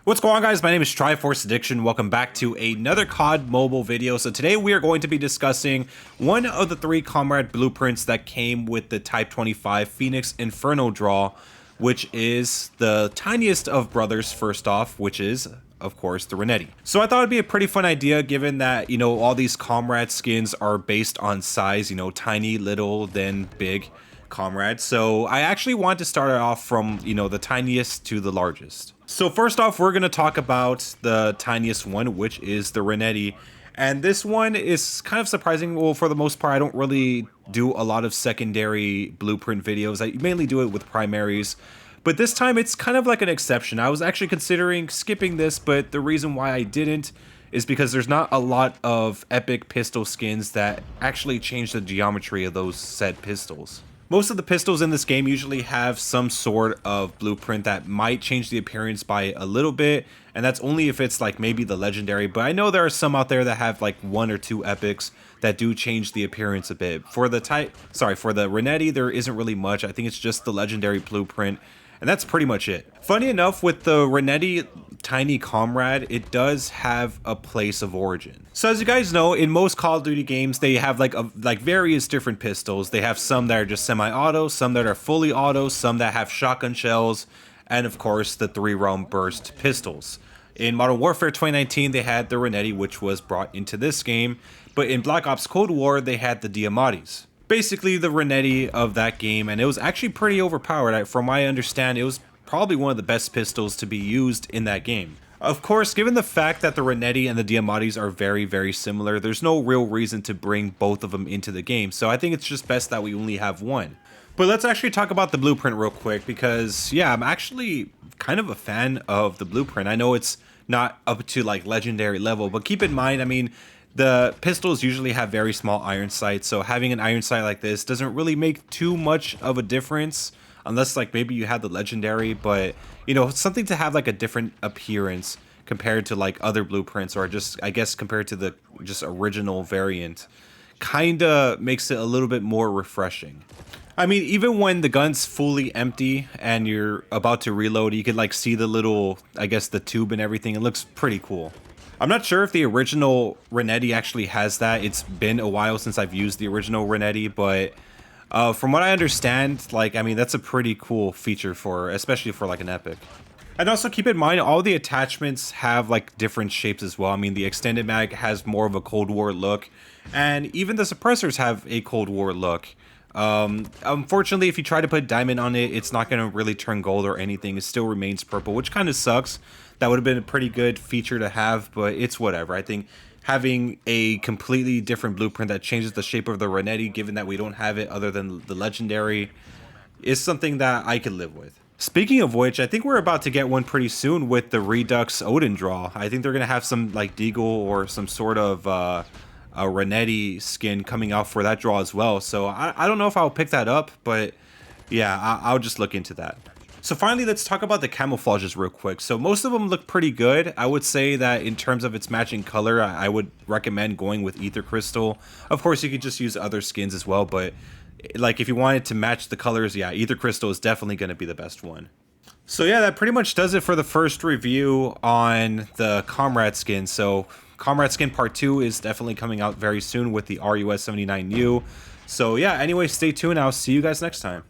What's going on, guys? My name is Triforce Addiction. Welcome back to another COD mobile video. So today we are going to be discussing one of the 3 Comrade blueprints that came with the Type 25 Phoenix Inferno draw, which is the tiniest of brothers first off, which is, of course, the RENETTI. So I thought it'd be a pretty fun idea given that, all these Comrade skins are based on size, tiny, little, then big Comrade. So I actually want to start it off from, the tiniest to the largest. So first off, we're going to talk about the tiniest one, which is the RENETTI. And this one is kind of surprising. Well, for the most part, I don't really do a lot of secondary blueprint videos. I mainly do it with primaries. But this time, it's kind of like an exception. I was actually considering skipping this, but the reason why I didn't is because there's not a lot of epic pistol skins that actually change the geometry of those said pistols. Most of the pistols in this game usually have some sort of blueprint that might change the appearance by a little bit, and that's only if it's like maybe the legendary, but I know there are some out there that have like 1 or 2 epics that do change the appearance a bit. For the RENETTI, there isn't really much. I think it's just the legendary blueprint, and that's pretty much it. Funny enough, with the RENETTI Tiny Comrade, it does have a place of origin. So as you guys know, in most Call of Duty games, they have like various different pistols. They have some that are just semi-auto, some that are fully auto, some that have shotgun shells, and of course the 3-round burst pistols. In Modern Warfare 2019, they had the RENETTI, which was brought into this game, but in Black Ops Cold War, they had the Diamatis. Basically the RENETTI of that game, and it was actually pretty overpowered. From what I understand, it was probably one of the best pistols to be used in that game. Of course, given the fact that the RENETTI and the Diamatis are very, very similar, there's no real reason to bring both of them into the game, so I think it's just best that we only have one. But let's actually talk about the blueprint real quick, because yeah, I'm actually kind of a fan of the blueprint. I know it's not up to like legendary level, but keep in mind, I mean, the pistols usually have very small iron sights, so having an iron sight like this doesn't really make too much of a difference, unless like maybe you have the legendary, but something to have like a different appearance compared to like other blueprints, or just I guess compared to the just original variant, kinda makes it a little bit more refreshing. I mean, even when the gun's fully empty and you're about to reload, you could like see the little, I guess, the tube and everything. It looks pretty cool. I'm not sure if the original RENETTI actually has that. It's been a while since I've used the original RENETTI, but from what I understand, like, I mean, that's a pretty cool feature especially for like an epic. And also keep in mind, all the attachments have like different shapes as well. I mean, the extended mag has more of a Cold War look, and even the suppressors have a Cold War look. Unfortunately, if you try to put diamond on it, it's not going to really turn gold or anything. It still remains purple, which kind of sucks. That would have been a pretty good feature to have, but it's whatever. I think having a completely different blueprint that changes the shape of the RENETTI, given that we don't have it other than the legendary, is something that I can live with. Speaking of which, I think we're about to get one pretty soon with the Redux Odin draw. I think they're going to have some like Deagle or some sort of a RENETTI skin coming out for that draw as well. So I don't know if I'll pick that up, but yeah, I'll just look into that. So finally, let's talk about the camouflages real quick. So most of them look pretty good. I would say that in terms of its matching color, I would recommend going with Ether Crystal. Of course, you could just use other skins as well, but like if you wanted to match the colors, yeah, Ether Crystal is definitely going to be the best one. So yeah, that pretty much does it for the first review on the Comrade skin. So Comrade skin part 2 is definitely coming out very soon with the RUS-79U. So yeah, anyway, stay tuned. I'll see you guys next time.